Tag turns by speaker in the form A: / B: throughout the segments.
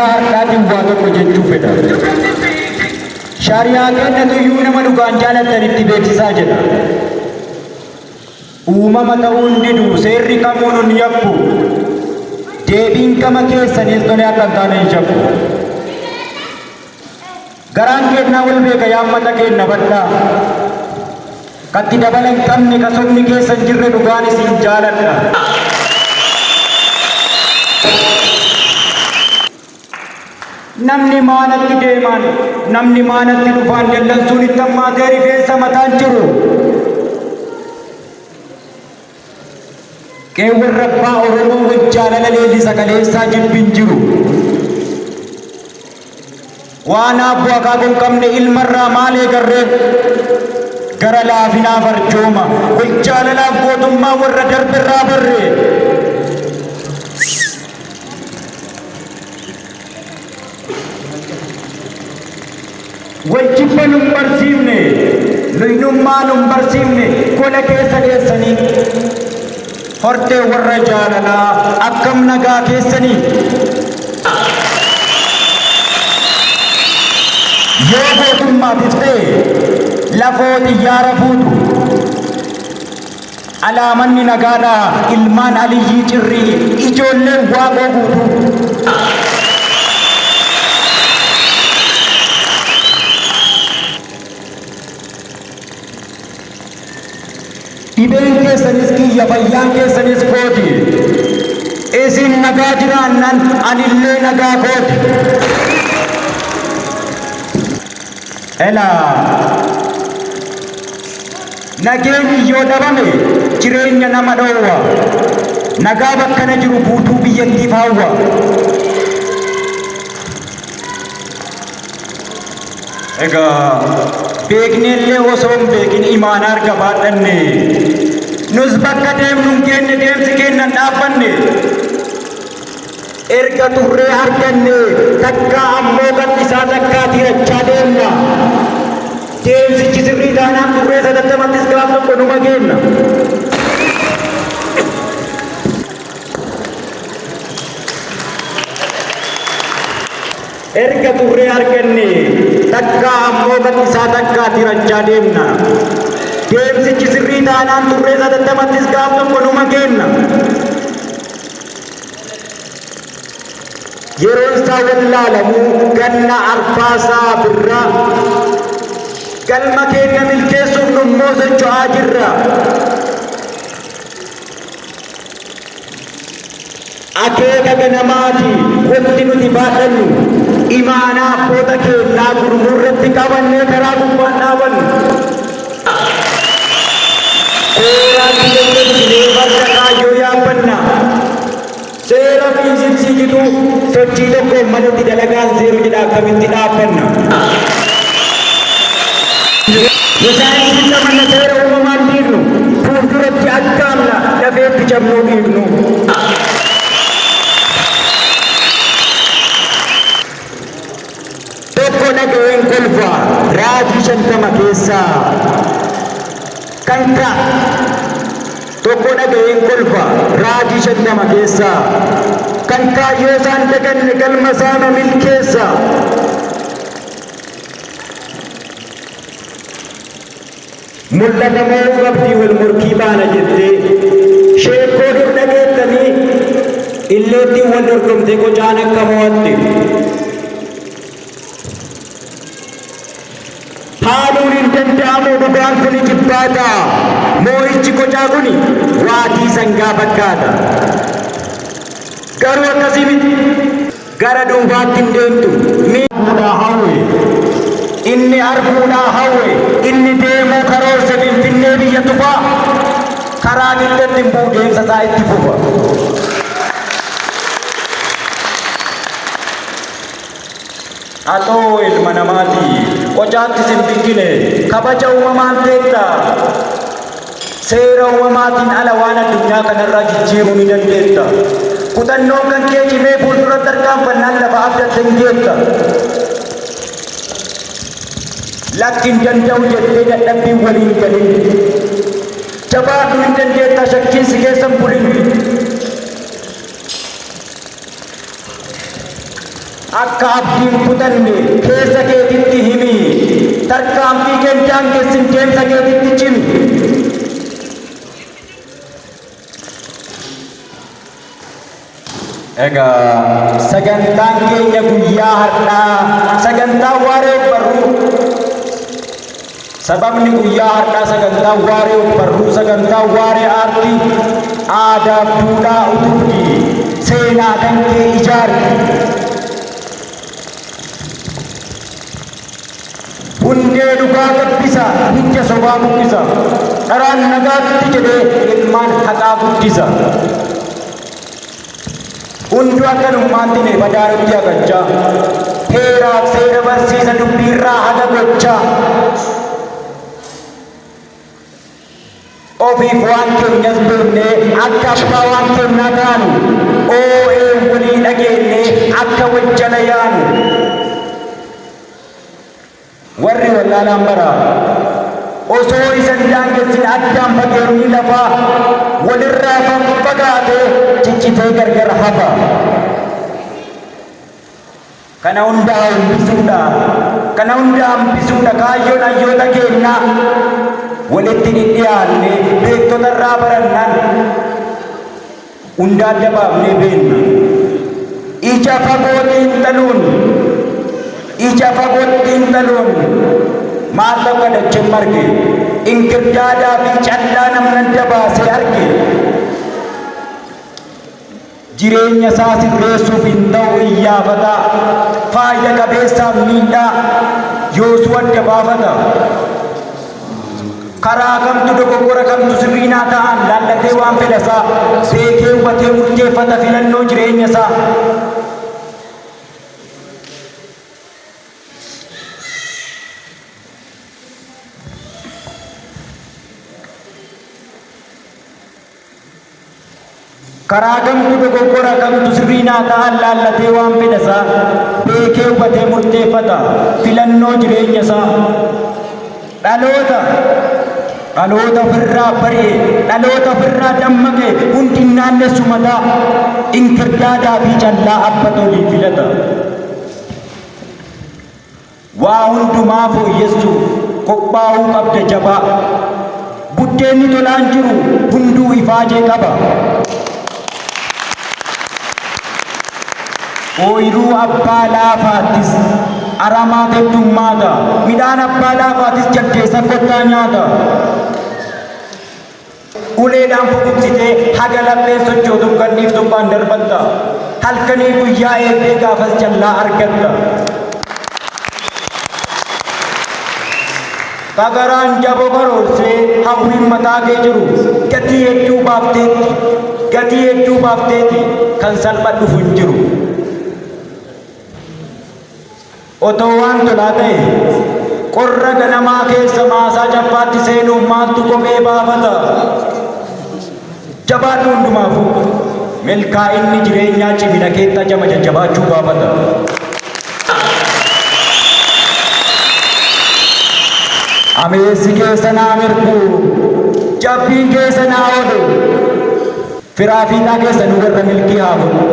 A: Sagantaa harkaatiin bu'aa tokko jechuu fedha. Shaariyaa kennatu iyyuu nama dhugaan jaalatanitti beeksisaa jedha. Uumama ta'uun didu seerri kamuun hin yakku. Deebiin gama keessaniis tolee akka hin taane hin shakku. Garaan kennaa wal beeka yaammata kenna badhaa. Katti dabala hin qabne kasumni keessa hin jirre dhugaan isin jaaladha. Namni maanatti deeman, namni maanatti dhufaan dallansuun itti hammaatee rifeensa mataan jiru. Qeewwan rabbaa Oromoo wajjaalala leellisa kaleessaa jibbiin jiru. Waan abboo akaakuu hin qabne ilmarraa maal eegarree? Gara laafinaaf arjooma, wajjaalalaaf gootummaa warra darbirraa barree. Wajjibba nun barsiifne, nuynummaa nun barsiifne, gola keessa keessanii. Hortee warra jaalalaa akkam nagaa keessanii. Yoo gootummaafis ta'e lafoo xiyyaara fuutu. Alaamanni nagaadhaa ilmaan aliyyii cirrii ijoolleen waaqoo guutu. Dhibeen keessanis kiyya fayyaan keessanis kooti. Isin nagaa jiraannan anillee nagaa kooti. Elaa nageenyi yoo dhabame jireenya nama dhoowwa. Nagaa bakkana jiru guutuu biyyattiif hawwa. Egaa beeknellee osoo hin beekin imaana harka baadhanne. Nus bakka deemnuun keenya deemsi kennan dhaabbanne. Erga turree arganne takka ammoo gadhisaa takkaa tirachaa deemna. Deemsichi sirrii taanaan turree sadattamattis gaaf tokko numa kenna. Erga turree arganne takka ammoo gadhisaa takkaa tirachaa deemna. Deemsichi sirrii taanaan turree sadattamattis gaaf tokko numa kenna. Yeroo isaa wallaalamu ganna arfaasaa birraa. Galma keenya milkeessuuf nummoo socho'aa jirra. Akeeka ganamaati wanti nuti baadhannu. Imaanaa abboota keenyaa gurmuu irratti qabannee karaa gubbaan dhaabannu. Seeraan biyya farda kaayyoo yaabbanna. Seera fiiziksii jitu sochii tokko malatti dalagaan zeeru jedha akkamitti dhaabbanna. Isaanis namanna seera uumamaan dhiifnu fuulduratti akkaamna lafeetti cabnuu dhiifnu. Tokko dhaga'een kolfa raajii 50 keessaa kan ta'a. Tokko dhaga'een kolfa raajii 50 keessaa kan kaayyoo isaan daganne galma saama milkeessa. Mul'ata moo qabdii wal morkii baana jettee sheekoo dur dhageettanii illeettiin wal dorgomtee qocaan akka mo'atte. Haaluun hin danda'amu dhugaan kun jibbaata. Moo'ichi qocaa kun waatii sangaa fakkaata. Garuu akkasii miti. Gara duubaatti hin deemtu. Miidhuudhaa hawwe. Inni arguudhaa hawwe. Inni deemuu karoorse Finfinnee biyya tufaa. Karaa gidduutti hin bu'u deemsa isaa itti fufa. Atoo ilma namaati qocaatti sin biqile kabaja uumamaan teetta. Seera uumamaatiin ala waan addunyaa kanarraa jijjiiruu ni dandeetta. Kutannoon kan kee cimee fuulduratti tarkaanfannaan lafa abdatte hin geetta. Lakki hin danda'u jettee dadhabbiin waliin galin. Jabaadhu hin dandeetta shakkiin si keessa hin bulin. akka abdiin kutanne keessa keetitti himi tarkaanfii keenyaan keessin deemsa keetitti cimi. Egaa sagantaan keenya guyyaa har'aa sagantaa waaree barruu sababni guyyaa har'aa sagantaa waaree barruu sagantaa waaree aartii aadaa duudhaa utubdii seenaa danqee ijaarti hundee dhugaa gabbisa hidda sobaa buqqisa dharaan nagaatti jedhee ilmaan haqaa guddisa. Hundu akkanummaatti ne badaarutti agachaa heeraaf seera barsiisa dubbiirraa haga gochaa ofiif waan keenyas beekne akka abbaa waan keenyaa taanu oo'ee walii dhageenye akka wajjala yaanu warri wallaalaan baraa osoo isan daangessin addaan fageenya lafaa walirraa fagaatee ciccitee gargar hafa. Kana hundaa hambisuudha kaayyoon hayyoota keenyaa walitti dhidhiyaanne beektota irraa barannaan hundaa adda baafnee beenna. Ija fagootiin taluun maal tokko dacheen marge inkirdaadaa fi callaa namnan dabaasee arge jireenya isaa sirreessuuf hin ta'u iyyaafata faaya qabeessaaf miidhaa yoosuu adda baafata karaa kamtu dogoggora kamtu sirriinaa ta'an laallatee waan fedhasaa beekee hubatee murteeffata filannoo jireenya isaa. karaa kamtu dogoggora kamtu sirriinaa ta'an laallatee waan fedhasaa beekee hubatee murteeffata filannoo jireenya isaa. Dhaloota ofirraa bari'e dhaloota ofirraa dammaqe hundi naannessu mataa inkirdaadaa fi callaa abba tolii filata. Waa hundumaa fooyyessuuf qophaa'uu qabda jabaa buddeenni tolaan jiru hunduu ifaajee qaba. Ooyiruu abbaa laafaattis aramaa heddummaata midhaan abbaa laafaatis jaldeessa kottaa nyaata. Uleedhaan fukuksitee haga lapheen sochootuun kanniif tuqqaan darbatta halkanii guyyaa eebbee gaafas jallaa argatta. Kagaraan jaboo karoorsee hawwiin mataa kee jiru gatii hedduu baafteeti kan salphadhuuf hin jiru. Otoo waan tolaa ta'e qorra ganamaa keessa maasaa jabbaatti seenuuf maaltu kophee baafata. Jabaadhu hundumaafuu milkaa'inni jireenyaa cimina keetta jama jajjabaachuu baafata. Ameessi keessa naa mirgu jabbiin keessa naa oolu firaa fiixaa keessa nu warra milkii haa godhu.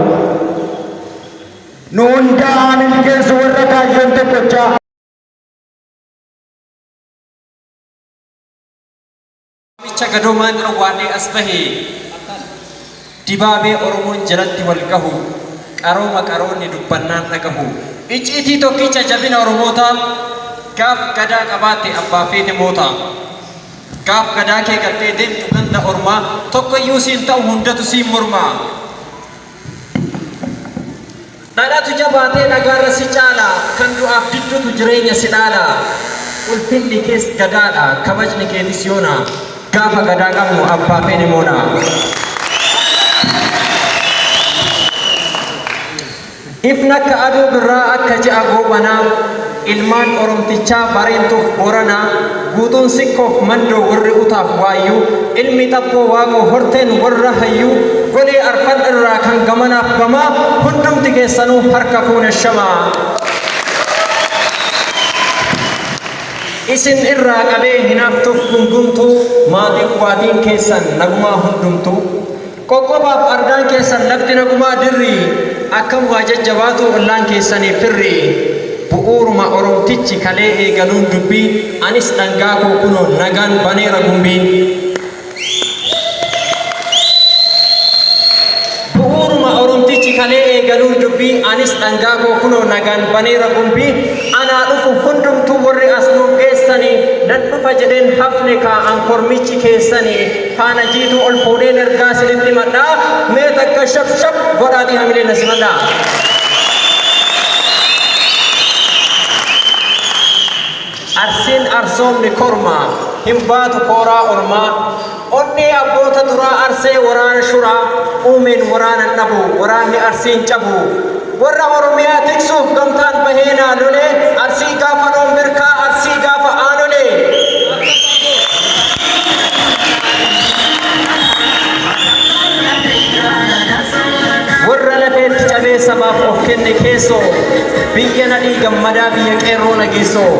A: Nu hundaa milkeessu warra kaayyoon tokkochaa.
B: Micha gadoomaan awwaanee as bahee dibaabee Oromoon jalatti wal gahu qarooma qaroonni dubbannaan dhagahu icciitii tokkicha jabina Oromootaa gaaf gadaa qabaate abbaa feete moota gaaf gadaa kee galtee deemtu ganda ormaa tokkoyyuu siin ta'u hundatu siin mormaa. Dhadhaatu jabaatee dhagaarra si caala kan du'aaf didduutu jireenya si dhaala. Ulfinni kees gadaadha kabajni keetis yoona gaafa gadaa qabnu abbaa feene moona. Ifni akka aduu birraa akka ji'a goobanaa ilmaan Oromtichaa bareentuuf Booranaa guutuun sikkoof mandoo warri utaaf waayyuu ilmi xabboo waaqoo horteen warra hayyuu golee arfan irraa kan gamanaaf gamaa hundumti keessanuu harka fuune shamaa. Isin irraa qabee hinaaftuuf gungumtuu maatiin waatiin keessan nagumaa hundumtuu qoqqobaaf ardaan keessan lafti nagumaa dirrii akkam waa jajjabaatu ollaan keessanii firri bu'uuruma oromtichi kalee eegaluun dubbii anis dhangaa koo kunoo nagaan baneera gumbiin bu'uuruma oromtichi kalee eegaluun dubbii anis dhangaa koo kunoo nagaan baneera gumbii anaa dhufu hundumtuu warri as nuuf geessanii nan dhufa jedheen hafne kaa'an kormichi keessanii faana jiituu ol fuudheen ergaa sinitti madhaa mee takka shab godhaatii hamilee na simadhaa. Arsiin arsoomni korma hin baatu kooraa ormaa onnee abboota duraa arsee waraana shuraa uumeen waraanan dhabu waraanni arsiin cabu warra oromiyaa tiksuuf gamtaan baheenaa lolee arsii gaafa noon birkaa arsii gaafa aanolee. warra lafeetti cabee sabaaf of kenne keessoo biyya nadhii gammadaa biyya qeerroo nageessoo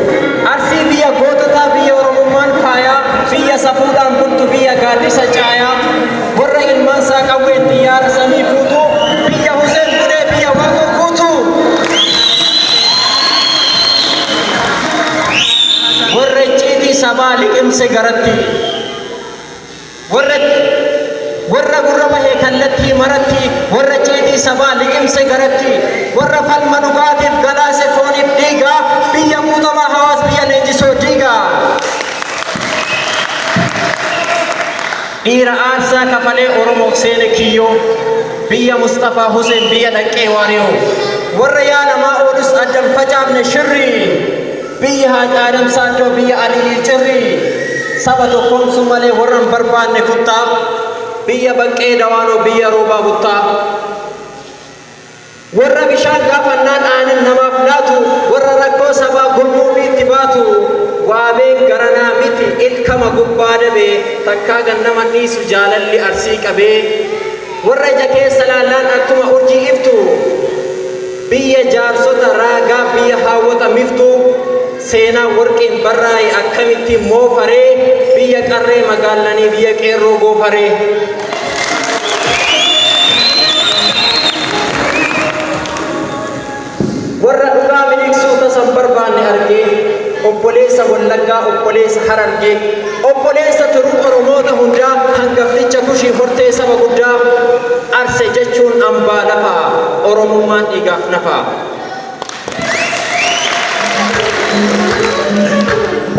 B: arsii biyya goototaa biyya oromummaan faayaa biyya safuudhaan bultu biyya gaaddisa caayaa warra ilmaansaa qawween xiyyaara samii fuutuu biyya Huseen Budee biyya waaqoo guutuu warra icciitii sabaa liqimse garatti warra gurra bahee kallattii maratti warra icciitii sabaa liqimse garatti warra falma dhugaatiif galaase fooniif dhiigaa biyya kuutamaa hawaas biyya leenjisoo diigaa dhiira aarsaa kafalee oromoof seene kiyyoo biyya Mustafaa Huseen biyya dhaqqee waariyoo warra yaa namaa oolus addan facaafne shirrii biyya Haajaa Adamsaaddoo biyya Alii Cirrii saba tokkoomsu malee warra hin barbaanne kuttaa biyya baqqee dawaanoo biyya roobaa buttaa warra bishaan gaafannaan aanan namaaf laatu warra rakkoo sabaa gurmuu itti baatu waabeen garanaa miti ilkama gubbaa dabee takkaa gannama dhiisu jaalalli arsii qabee warra ija keessa laallaan akkuma urjii iftu biyya jaarsota raagaa biyya haawwata miftuu seenaa warqeen barraa'e akkamitti moofaree biyya qarree magaalanii biyya qeerroo goofaree. warra dhugaa miliqsuu tasan barbaanne argee obboleessa Wallaggaa obboleessa Harargee obboleessa turuu Oromoota hundaa hangafticha kushii hortee saba guddaa arse jechuun ambaa lafaa Oromummaan dhiigaaf nafaa.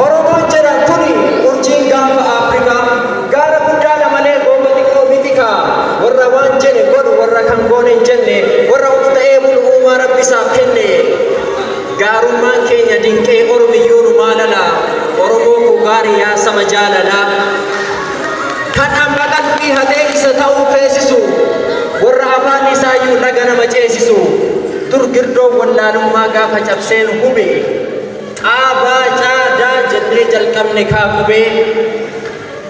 B: Oromoon jedha kuni urjiin gaafa Afrikaa gaara guddaadha malee gooba xiqqoo mitikaa warra waan jedhe godhu warra kan goone hin jenne warra uf ta'ee bulu uumaa rabbisaaf kenne gaarummaan keenya dinqee oromiyyuu nu maalala Oromoo koo gaarii yaa sama jaalala kan amma qalbii hatee isa ta'uu feesisu warra afaan isaayyuu dhaga nama ceesisu dur girdoo wallaalummaa gaafa cabseen hube qaabaa caadaa jennee jalqabne kaakubee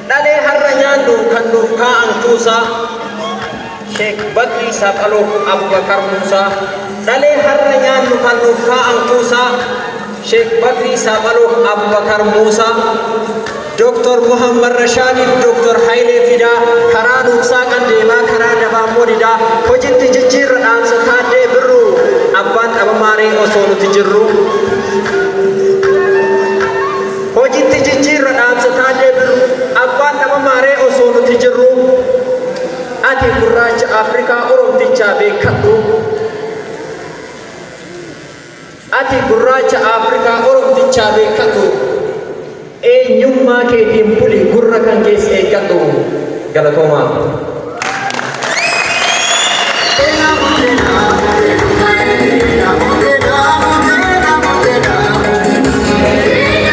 B: dhalee har'a nyaannu kan nuuf kaa'an kuusaa Sheek Bakrii Saphaloof Abubakar Muusaa dhalee har'a nyaannu kan nuuf kaa'an kuusaa Sheek Bakrii Saphaloof Abubakar Muusaa Dr. Muhammad Rashaadiif Dr. Hayilee Fidaa karaa nuuf saaqan deemaa karaa dabaa modidaa hojiitti jijjiirra dhaamsa taaddee birruu abbaan dhabamaaree osoo nuti jirru. Hojiitti jijjiirra dhaamsa taaddee birruu abbaan dhabamaaree osoo nuti jirru. Ati gurraacha Afrikaa oromtichaa beekadhu. Ati gurraacha Afrikaa oromtichaa beekadhu. Eenyummaa keetiin buli gurra kan keessa eeggadhu. Galatoomaa.